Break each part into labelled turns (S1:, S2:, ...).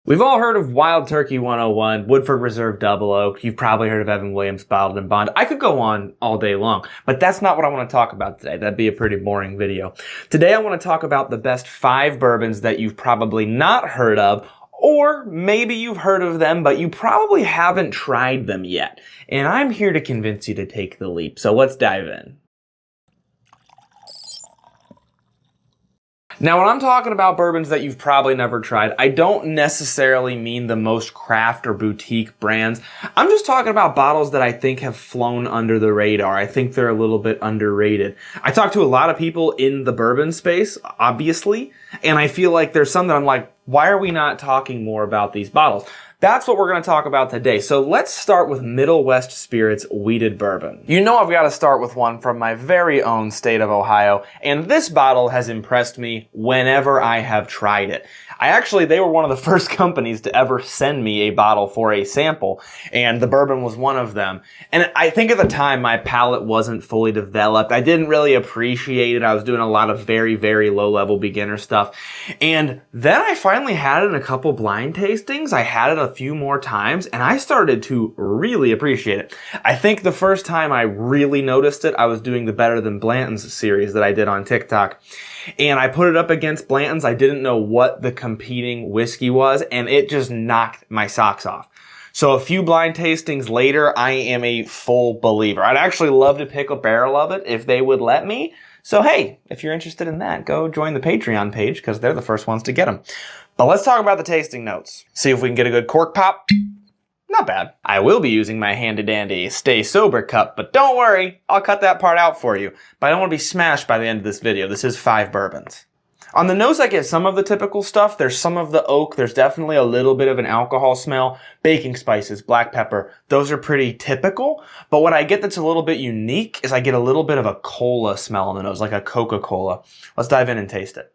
S1: We've all heard of Wild Turkey 101, Woodford Reserve Double Oak. You've probably heard of Evan Williams Bottled in Bond. I could go on all day long, but that's not what I want to talk about today. That'd be a pretty boring video. Today I want to talk about the best 5 bourbons that you've probably not heard of, or maybe you've heard of them, but you probably haven't tried them yet. And I'm here to convince you to take the leap. So let's dive in. Now, when I'm talking about bourbons that you've probably never tried, I don't necessarily mean the most craft or boutique brands. I'm just talking about bottles that I think have flown under the radar. I think they're a little bit underrated. I talk to a lot of people in the bourbon space, obviously, and I feel like there's some that I'm like, why are we not talking more about these bottles? That's what we're going to talk about today. So let's start with Middle West Spirits Wheated Bourbon. You know I've got to start with one from my very own state of Ohio, and this bottle has impressed me whenever I have tried it. They were one of the first companies to ever send me a bottle for a sample, and the bourbon was one of them. And I think at the time my palate wasn't fully developed. I didn't really appreciate it. I was doing a lot of very, very low-level beginner stuff. And then I finally had it in a couple blind tastings. I had it a few more times, and I started to really appreciate it. I think the first time I really noticed it, I was doing the Better Than Blanton's series that I did on TikTok. And I put it up against Blanton's. I didn't know what the competing whiskey was, and it just knocked my socks off. So a few blind tastings later, I am a full believer. I'd actually love to pick a barrel of it if they would let me. So hey, if you're interested in that, go join the Patreon page because they're the first ones to get them. But let's talk about the tasting notes. See if we can get a good cork pop. Not bad. I will be using my handy dandy Stay Sober cup, but don't worry, I'll cut that part out for you. But I don't want to be smashed by the end of this video. This is 5 bourbons. On the nose, I get some of the typical stuff. There's some of the oak. There's definitely a little bit of an alcohol smell. Baking spices, black pepper. Those are pretty typical. But what I get that's a little bit unique is I get a little bit of a cola smell on the nose, like a Coca-Cola. Let's dive in and taste it.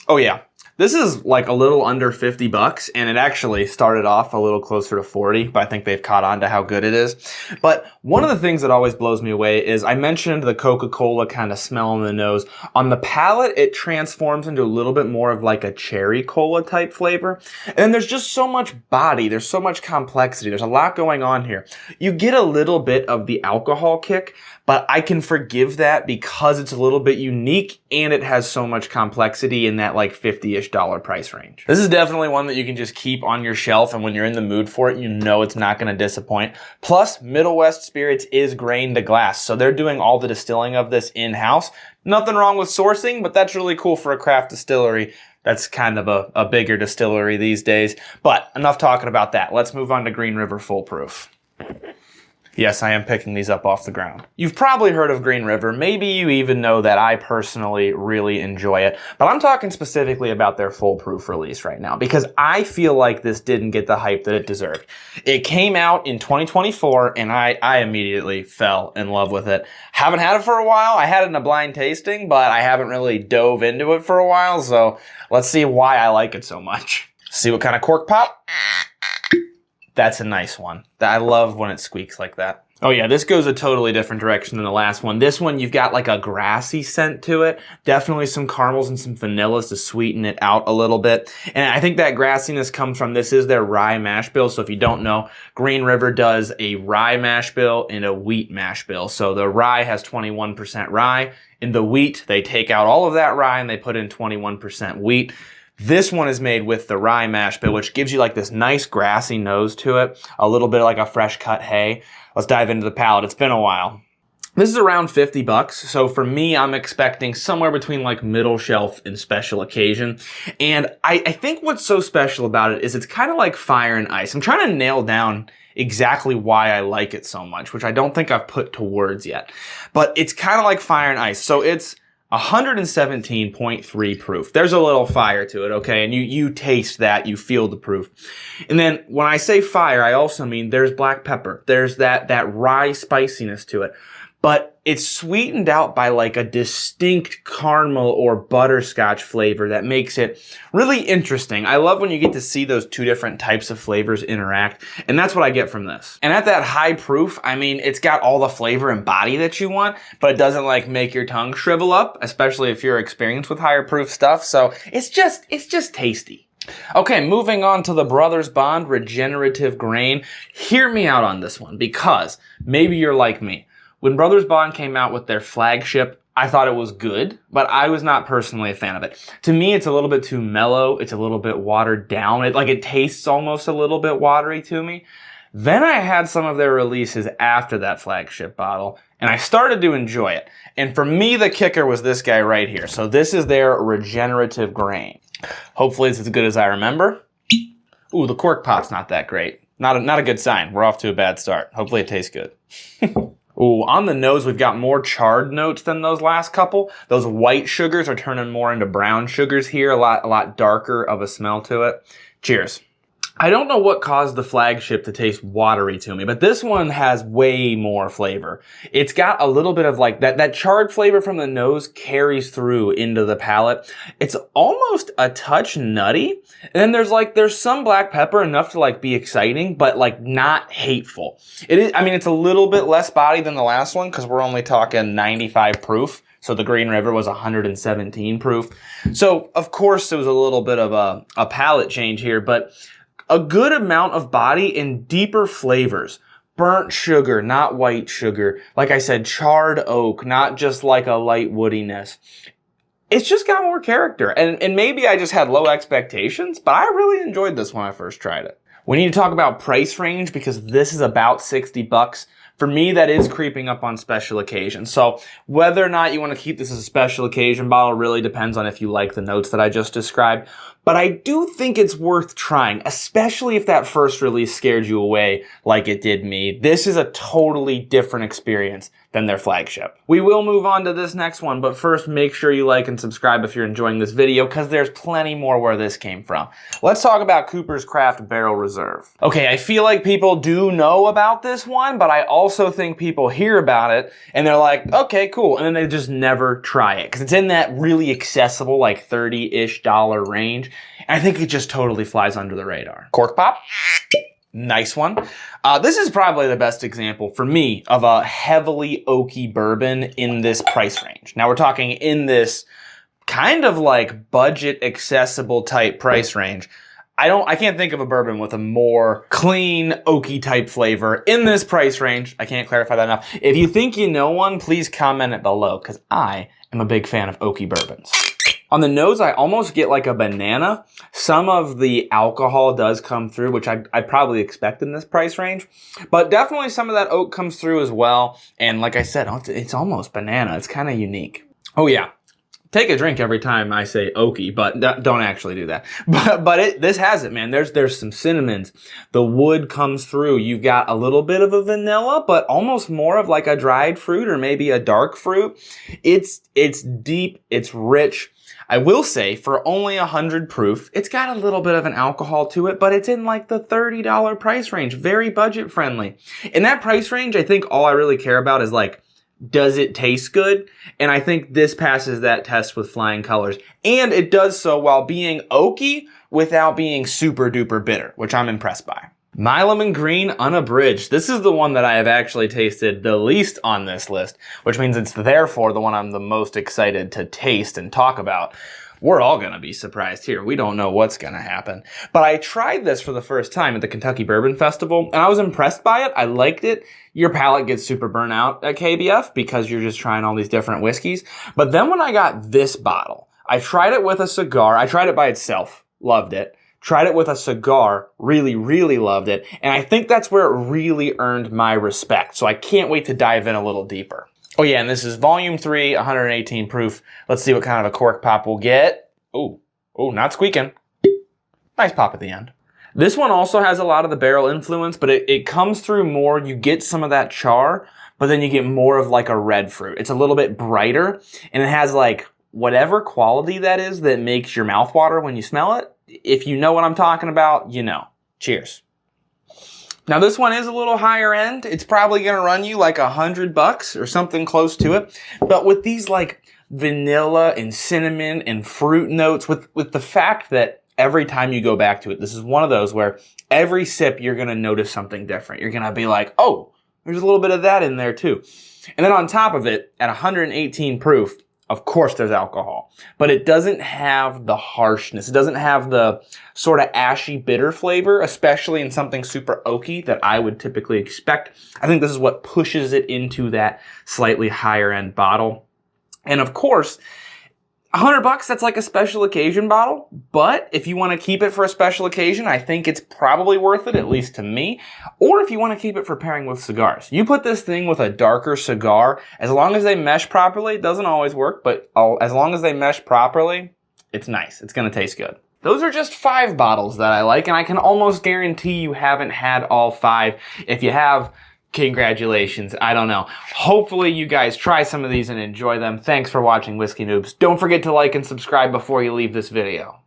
S1: Oh yeah. This is like a little under 50 bucks, and it actually started off a little closer to 40, but I think they've caught on to how good it is. But one of the things that always blows me away is I mentioned the Coca-Cola kind of smell on the nose. On the palate, it transforms into a little bit more of like a cherry cola type flavor. And then there's just so much body. There's so much complexity. There's a lot going on here. You get a little bit of the alcohol kick, but I can forgive that because it's a little bit unique and it has so much complexity in that like 50-ish dollar price range. This is definitely one that you can just keep on your shelf, and when you're in the mood for it, you know it's not going to disappoint. Plus, Middle West Spirits is grain to glass, so they're doing all the distilling of this in-house. Nothing wrong with sourcing, but that's really cool for a craft distillery. That's kind of a bigger distillery these days. But enough talking about that. Let's move on to Green River Foolproof. Yes, I am picking these up off the ground. You've probably heard of Green River. Maybe you even know that I personally really enjoy it. But I'm talking specifically about their Foolproof release right now because I feel like this didn't get the hype that it deserved. It came out in 2024 and I immediately fell in love with it. Haven't had it for a while. I had it in a blind tasting, but I haven't really dove into it for a while. So let's see why I like it so much. See what kind of cork pop? That's a nice one. I love when it squeaks like that. Oh yeah, this goes a totally different direction than the last one. This one, you've got like a grassy scent to it. Definitely some caramels and some vanillas to sweeten it out a little bit. And I think that grassiness comes from, this is their rye mash bill. So if you don't know, Green River does a rye mash bill and a wheat mash bill. So the rye has 21% rye. In the wheat, they take out all of that rye and they put in 21% wheat. This one is made with the rye mash bill, which gives you like this nice grassy nose to it, a little bit like a fresh cut hay. Let's dive into the palate. It's been a while. This is around 50 bucks. So for me, I'm expecting somewhere between like middle shelf and special occasion. And I think what's so special about it is it's kind of like fire and ice. I'm trying to nail down exactly why I like it so much, which I don't think I've put to words yet. But it's kind of like fire and ice. So it's 117.3 proof. There's a little fire to it, okay? And you taste that, you feel the proof. And then when I say fire, I also mean there's black pepper. There's that rye spiciness to it. But it's sweetened out by like a distinct caramel or butterscotch flavor that makes it really interesting. I love when you get to see those two different types of flavors interact, and that's what I get from this. And at that high proof, I mean, it's got all the flavor and body that you want, but it doesn't like make your tongue shrivel up, especially if you're experienced with higher proof stuff. So it's just tasty. Okay, moving on to the Brothers Bond Regenerative Grain. Hear me out on this one, because maybe you're like me. When Brothers Bond came out with their flagship, I thought it was good, but I was not personally a fan of it. To me, it's a little bit too mellow. It's a little bit watered down. It tastes almost a little bit watery to me. Then I had some of their releases after that flagship bottle, and I started to enjoy it. And for me, the kicker was this guy right here. So this is their Regenerative Grain. Hopefully it's as good as I remember. Ooh, the cork pop's not that great. Not a good sign. We're off to a bad start. Hopefully it tastes good. Ooh, on the nose, we've got more charred notes than those last couple. Those white sugars are turning more into brown sugars here. A lot darker of a smell to it. Cheers. I don't know what caused the flagship to taste watery to me, but this one has way more flavor. It's got a little bit of like that charred flavor from the nose carries through into the palate. It's almost a touch nutty. And then there's some black pepper, enough to like be exciting, but like not hateful. It's a little bit less body than the last one because we're only talking 95 proof. So the Green River was 117 proof. So of course it was a little bit of a palate change here, but a good amount of body and deeper flavors. Burnt sugar, not white sugar. Like I said, charred oak, not just like a light woodiness. It's just got more character. And maybe I just had low expectations, but I really enjoyed this when I first tried it. We need to talk about price range because this is about $60. For me, that is creeping up on special occasions. So whether or not you want to keep this as a special occasion bottle really depends on if you like the notes that I just described. But I do think it's worth trying, especially if that first release scared you away like it did me. This is a totally different experience than their flagship. We will move on to this next one, but first make sure you like and subscribe if you're enjoying this video because there's plenty more where this came from. Let's talk about Cooper's Craft Barrel Reserve. Okay, I feel like people do know about this one, but I also think people hear about it and they're like, okay, cool. And then they just never try it because it's in that really accessible, like $30-ish range. And I think it just totally flies under the radar. Cork pop. Nice one. This is probably the best example for me of a heavily oaky bourbon in this price range. Now we're talking in this kind of like budget accessible type price range. I can't think of a bourbon with a more clean, oaky type flavor in this price range. I can't clarify that enough. If you think you know one, please comment it below because I am a big fan of oaky bourbons. On the nose, I almost get like a banana. Some of the alcohol does come through, which I'd probably expect in this price range. But definitely some of that oak comes through as well. And like I said, it's almost banana. It's kind of unique. Oh yeah. Take a drink every time I say oaky, but don't actually do that. But this has it, man. There's some cinnamons. The wood comes through. You've got a little bit of a vanilla, but almost more of like a dried fruit or maybe a dark fruit. It's deep. It's rich. I will say, for only 100 proof, it's got a little bit of an alcohol to it, but it's in like the $30 price range. Very budget friendly. In that price range, I think all I really care about is like, does it taste good? And I think this passes that test with flying colors. And it does so while being oaky without being super duper bitter, which I'm impressed by. Milam Greene Unabridged. This is the one that I have actually tasted the least on this list, which means it's therefore the one I'm the most excited to taste and talk about. We're all going to be surprised here. We don't know what's going to happen. But I tried this for the first time at the Kentucky Bourbon Festival, and I was impressed by it. I liked it. Your palate gets super burnt out at KBF because you're just trying all these different whiskeys. But then when I got this bottle, I tried it with a cigar. I tried it by itself. Loved it. Tried it with a cigar, really, really loved it. And I think that's where it really earned my respect. So I can't wait to dive in a little deeper. Oh yeah, and this is volume 3, 118 proof. Let's see what kind of a cork pop we'll get. Ooh, not squeaking. Nice pop at the end. This one also has a lot of the barrel influence, but it comes through more. You get some of that char, but then you get more of like a red fruit. It's a little bit brighter, and it has like whatever quality that is that makes your mouth water when you smell it. If you know what I'm talking about, you know. Cheers. Now this one is a little higher end. It's probably going to run you like $100 or something close to it. But with these like vanilla and cinnamon and fruit notes, with the fact that every time you go back to it, this is one of those where every sip you're going to notice something different. You're going to be like, oh, there's a little bit of that in there too. And then on top of it, at 118 proof, Of course there's alcohol, but it doesn't have the harshness. It doesn't have the sort of ashy bitter flavor, especially in something super oaky that I would typically expect. I think this is what pushes it into that slightly higher end bottle. And of course, $100, that's like a special occasion bottle, but if you want to keep it for a special occasion, I think it's probably worth it, at least to me. Or if you want to keep it for pairing with cigars. You put this thing with a darker cigar, as long as they mesh properly, it doesn't always work, but as long as they mesh properly, it's nice. It's going to taste good. Those are just 5 bottles that I like, and I can almost guarantee you haven't had all 5. If you have, congratulations. I don't know. Hopefully you guys try some of these and enjoy them. Thanks for watching Whiskey Noobs. Don't forget to like and subscribe before you leave this video.